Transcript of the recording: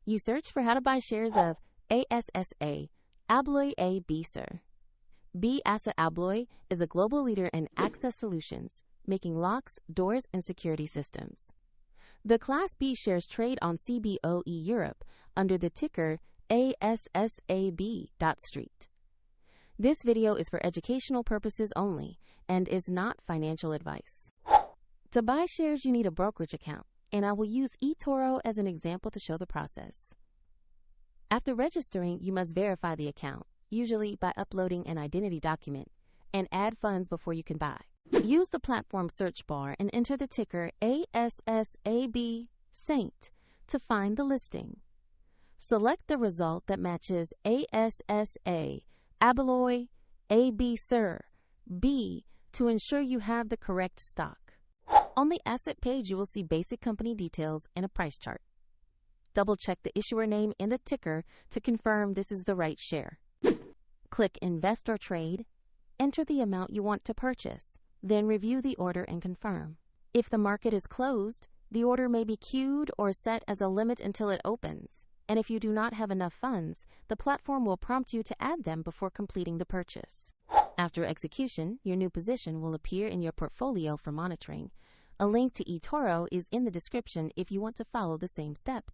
You search for how to buy shares of ASSA ABLOY AB, sir. ASSA ABLOY is a global leader in access solutions, making locks, doors, and security systems. The Class B shares trade on CBOE Europe under the ticker ASSA-B.ST. This video is for educational purposes only and is not financial advice. To buy shares, you need a brokerage account, and I will use eToro as an example to show the process. After registering, you must verify the account, usually by uploading an identity document, and add funds before you can buy. Use the platform search bar and enter the ticker ASSA-B.ST to find the listing. Select the result that matches ASSA ABLOY AB, sir, B to ensure you have the correct stock. On the asset page, you will see basic company details and a price chart. Double-check the issuer name in the ticker to confirm this is the right share. Click Invest or Trade, enter the amount you want to purchase, then review the order and confirm. If the market is closed, the order may be queued or set as a limit until it opens, and if you do not have enough funds, the platform will prompt you to add them before completing the purchase. After execution, your new position will appear in your portfolio for monitoring. A link to eToro is in the description if you want to follow the same steps.